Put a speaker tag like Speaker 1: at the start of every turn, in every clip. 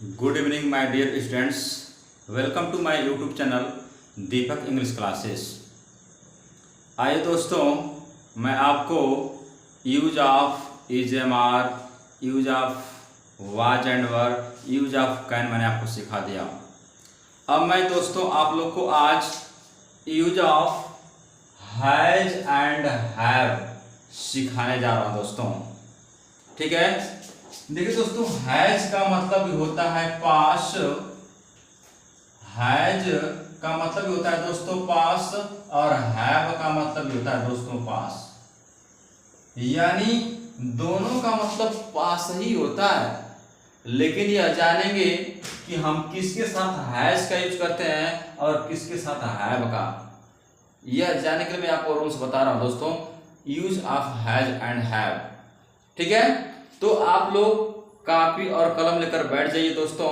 Speaker 1: Good evening my dear students. Welcome to my YouTube channel Deepak English classes. आइए दोस्तों, मैं आपको use of is am are, use of was and were, use of can मैंने आपको सिखा दिया। अब मैं दोस्तों आप लोग को आज use of has and have सिखाने जा रहा हूँ दोस्तों। ठीक है, देखिए दोस्तों, हैज का मतलब होता है पास। हैज का मतलब होता है दोस्तों पास, और हैव का मतलब होता है दोस्तों पास। यानी दोनों का मतलब पास ही होता है, लेकिन यह जानेंगे कि हम किसके साथ हैज का यूज करते हैं और किसके साथ हैव का। यह जानने के लिए मैं आपको रूल्स बता रहा हूं दोस्तों, use of has and have. ठीक है, तो आप लोग कॉपी और कलम लेकर बैठ जाइए दोस्तों,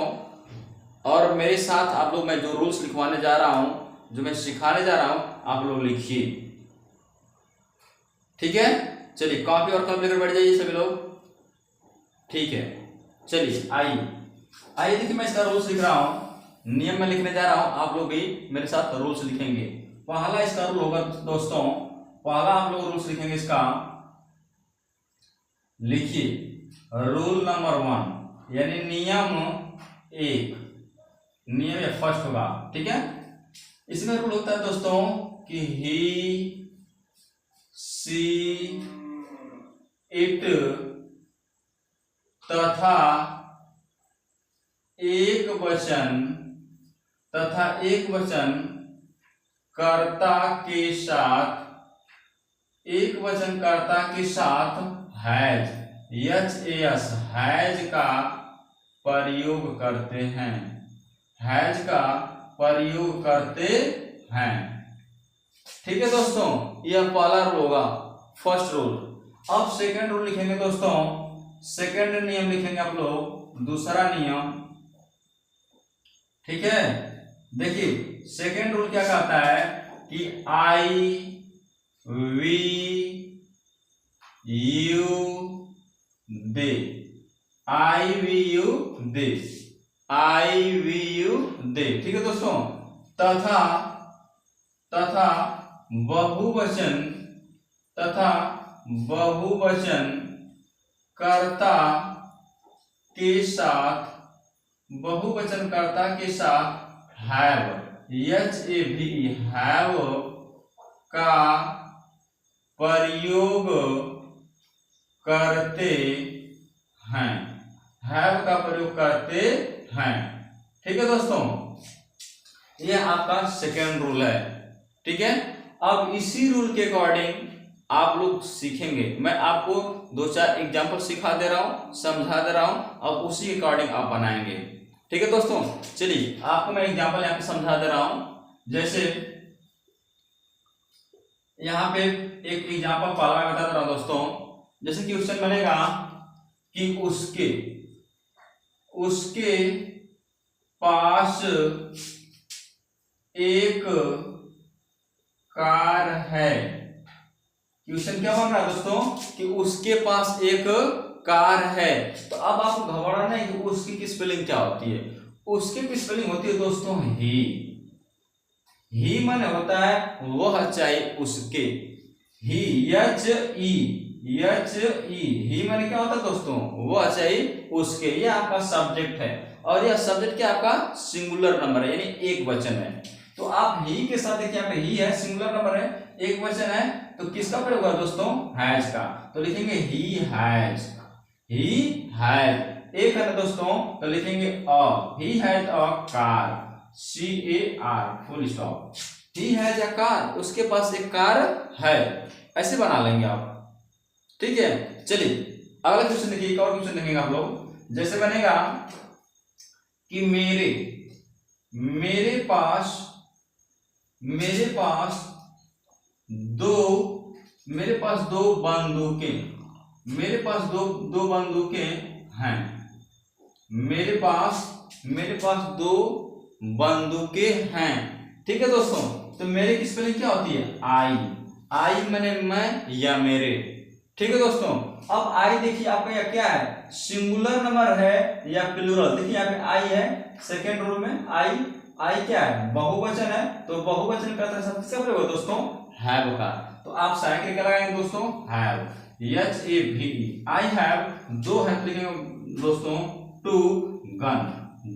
Speaker 1: और मेरे साथ आप लोग मैं जो रूल्स लिखवाने जा रहा हूं, जो मैं सिखाने जा रहा हूं, आप लोग लिखिए। ठीक है, चलिए कॉपी और कलम लेकर बैठ जाइए सभी लोग। ठीक है, चलिए आइए देखिए, मैं इसका रूल्स लिख रहा हूं, नियम में लिखने जा रहा हूं, आप लोग भी मेरे साथ रूल्स लिखेंगे। पहला इसका रूल होगा दोस्तों, पहला आप लोग रूल्स लिखेंगे इसका। लिखिए रूल नंबर 1, यानी नियम 1, नियम या फर्स्ट होगा। ठीक है, इसमें रूल होता है दोस्तों कि ही, सी, इट तथा एक वचन कर्ता के साथ, एक वचन कर्ता के साथ हैज, एच हैज का प्रयोग करते हैं, हैज का प्रयोग करते हैं। ठीक है दोस्तों, यह पहला रूल होगा, फर्स्ट रूल। अब सेकंड रूल लिखेंगे दोस्तों, सेकंड नियम लिखेंगे आप लोग, दूसरा नियम। ठीक है, देखिए सेकंड रूल क्या कहता है कि I, we, you, they, I we you they, I we you they. ठीक है दोस्तों, तथा बहुवचन, कर्ता के साथ, बहुवचन कर्ता के साथ हैव, हैव का प्रयोग करते हैं, हैव का प्रयोग करते हैं। ठीक है दोस्तों, यह आपका सेकेंड रूल है। ठीक है, अब इसी रूल के अकॉर्डिंग आप लोग सीखेंगे। मैं आपको 2-4 एग्जाम्पल सिखा दे रहा हूं, समझा दे रहा हूं, अब उसी के अकॉर्डिंग आप बनाएंगे। ठीक है दोस्तों, चलिए आपको मैं एग्जाम्पल यहाँ पे समझा दे रहा हूं। जैसे यहाँ पे एक एग्जाम्पल पहला मैं बता दे रहा हूं दोस्तों। जैसे क्वेश्चन बनेगा कि उसके पास एक कार है। क्वेश्चन क्या बन रहा है दोस्तों कि उसके पास एक कार है। तो अब आपको घबराना है कि उसकी की स्पेलिंग क्या होती है। उसके की स्पेलिंग होती है दोस्तों ही माने होता है वह चाहे उसके, ही ही माने क्या होता है दोस्तों, वह चाहे उसके। ये आपका सब्जेक्ट है, और यह सब्जेक्ट क्या आपका सिंगुलर नंबर है, यानी एक वचन है। तो आप ही के साथ देखिए, यहाँ पे ही है, सिंगुलर नंबर है, एक वचन है, तो किसका प्रयोग होगा दोस्तों, हैज का। तो लिखेंगे ही हैज, एक है ना दोस्तों, तो लिखेंगे he has a car, CAR full stop. He has a car, उसके पास एक कार है, ऐसे बना लेंगे आप। ठीक है, चलिए अगला क्वेश्चन देखिए, एक और क्वेश्चन देखेंगे आप लोग। जैसे बनेगा कि मेरे पास दो बंदूकें हैं। मेरे पास दो बंदूकें हैं। ठीक है दोस्तों, तो मेरे की स्पेलिंग क्या होती है, आई माने मैं या मेरे। ठीक है दोस्तों। अब आई देखिए आपका यह क्या है, सिंगुलर नंबर है या प्लूरल। देखिए यहाँ पे आई है सेकेंड रूल में, आई क्या है, बहुवचन है, तो बहुवचन का किसका प्रयोग है दोस्तों, हैव का। तो आप साइन क्या लगाएंगे दोस्तों, हैव, HAVE, आई हैव, दो है लिखेंगे दोस्तों, टू गन,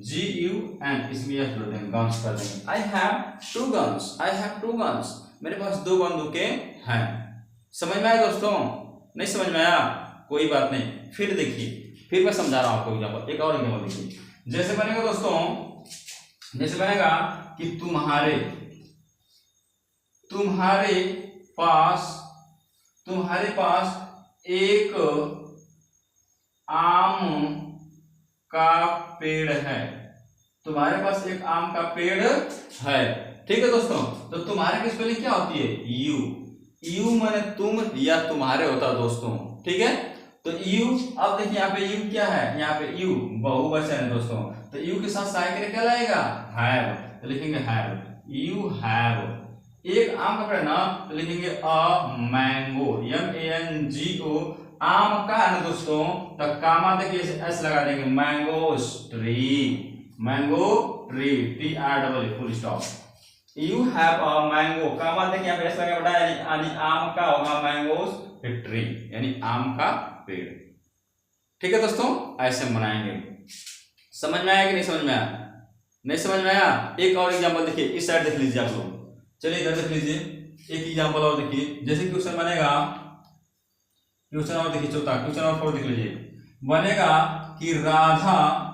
Speaker 1: GUN, इसमें यह जोड़ देंगे, गन्स कर देंगे, I have two guns, I have two guns, मेरे पास दो बंदूकें हैं। समझ में आया दोस्तों, नहीं समझ में आया कोई बात नहीं, फिर देखिए, फिर मैं समझा रहा हूं आपको एग्जांपल, एक और एग्जांपल देखिए। जैसे बनेगा दोस्तों, जैसे बनेगा कि तुम्हारे पास एक आम का पेड़ है, तुम्हारे पास एक आम का पेड़ है, ठीक है दोस्तों। तो तुम्हारे की स्पेलिंग क्या होती है, यू माने तुम या तुम्हारे होता है दोस्तों, ठीक है। तो यू, अब देखिए यहाँ पे यू क्या है, यहाँ पे यू बहुवचन है दोस्तों, तो यू के साथ साइकिल क्या लाएगा, हैव, तो लिखेंगे हैव, यू हैव, एक आम का पेड़ ना, तो लिखेंगे अ मैंगो, MANGO, आम का है ना दोस्तों, तो कामा देखिए एस लगा देंगे, mangoes tree, TREE, full stop. You have a mango, comma देखिए यहाँ पे एस लगा बड़ा, यानी आम का होगा मैंगोस ट्री, यानी आम का पेड़, ठीक है दोस्तों। ऐसे बनाएंगे, समझ में आया कि नहीं समझ में आया, नहीं समझ में आया। एक और एग्जांपल देखिए, इस साइड देख लीजिए आप लोग, चलिए इधर देख लीजिए, एक एग्जांपल और देखिए। जैसे क्वेश्चन बनेगा, क्वेश्चन और देखिए चौथा, क्वेश्चन और 4 देख लीजिए, बनेगा कि राधा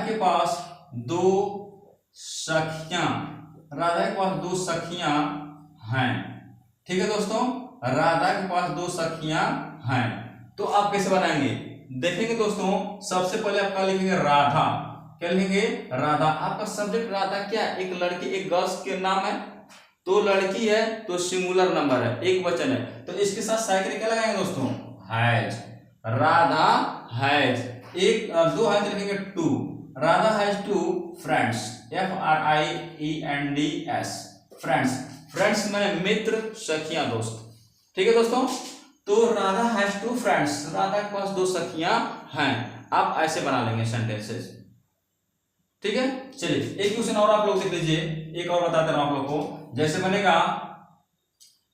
Speaker 1: के पास दो सखियां हैं, ठीक है दोस्तों, राधा के पास दो सखियां हैं। तो आप कैसे बनाएंगे, देखेंगे दोस्तों, सबसे पहले आप क्या लिखेंगे, राधा, क्या लिखेंगे, राधा। आपका सब्जेक्ट राधा क्या है, एक लड़की, एक गर्ल्स के नाम है, तो लड़की है तो सिंगुलर नंबर है, एक वचन है, तो इसके साथ साइकिल क्या लगाएंगे दोस्तों, हैज, राधा हैज, एक दो है तो लिखेंगे two, Radha has two friends, FRIENDS, friends माने मित्र, सखियां, दोस्त, ठीक है दोस्तों। तो Radha has two friends, Radha के पास दो सखियां हैं, आप ऐसे बना लेंगे सेंटेंसेस, ठीक है। चलिए एक क्वेश्चन और आप लोग देख लीजिए, एक और बताते रहा हूं आप लोग को। जैसे बनेगा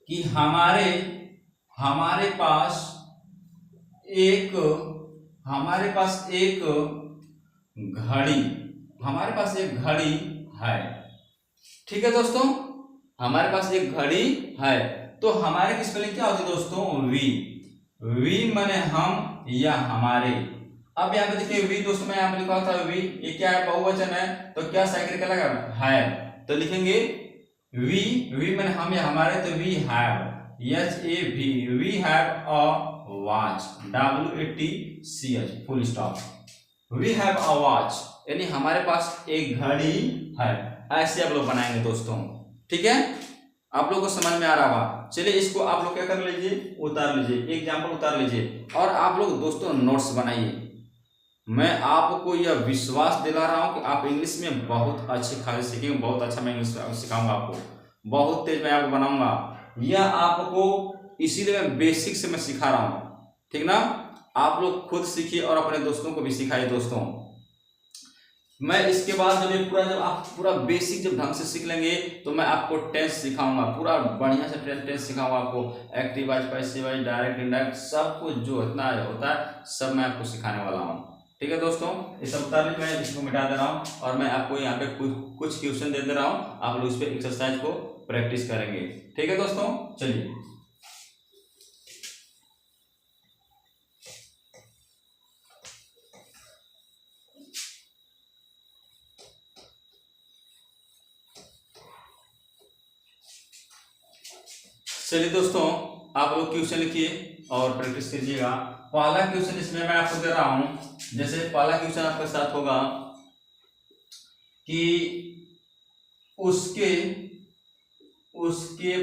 Speaker 1: कि हमारे पास एक घड़ी है, ठीक है दोस्तों, हमारे पास एक घड़ी है। तो हमारे की स्पेलिंग क्या होती है दोस्तों, वी माने हम या हमारे। अब यहाँ पे देखिए वी दोस्तों, मैं यहाँ पे लिखा था वी, ये क्या है, बहुवचन है, तो क्या साइकिल क्या लगा है, तो लिखेंगे वी माने हम या हमारे, तो we have, HAV, we have a watch, WATCH, full stop, we have a watch, यानी हमारे पास एक घड़ी है। ऐसे आप लोग बनाएंगे दोस्तों, ठीक है, आप लोग को समझ में आ रहा होगा। चलिए इसको आप लोग क्या कर लीजिए, उतार लीजिए, एग्जाम्पल उतार लीजिए, और आप लोग दोस्तों नोट्स बनाइए। मैं आपको यह विश्वास दिला रहा हूं कि आप इंग्लिश में बहुत अच्छे खासे सीखेंगे, बहुत अच्छा मैं इंग्लिश सिखाऊंगा आपको, बहुत तेज मैं आपको बनाऊंगा। यह आपको इसीलिए मैं बेसिक से मैं सिखा रहा हूं, ठीक ना। आप लोग खुद सीखिए और अपने दोस्तों को भी सिखाइए दोस्तों। मैं इसके बाद जब आप पूरा बेसिक जब ढंग से सीख लेंगे, तो मैं आपको टेंस सिखाऊंगा, पूरा बढ़िया से टेंस सिखाऊंगा आपको, active voice, passive wise, direct indirect, सब कुछ जो इतना होता है सब मैं आपको सिखाने वाला हूँ, ठीक है दोस्तों। ये सब बता लीजिए, मैं इसको मिटा दे रहा हूँ और मैं आपको यहाँ पे कुछ क्वेश्चन दे रहा हूँ, आप लोग इस पे एक्सरसाइज को प्रैक्टिस करेंगे, ठीक है दोस्तों। चलिए दोस्तों, आप लोग क्वेश्चन लिखिए और प्रैक्टिस कीजिएगा। पहला क्वेश्चन इसमें मैं आपको दे रहा हूं, जैसे पहला क्वेश्चन आपके साथ होगा कि उसके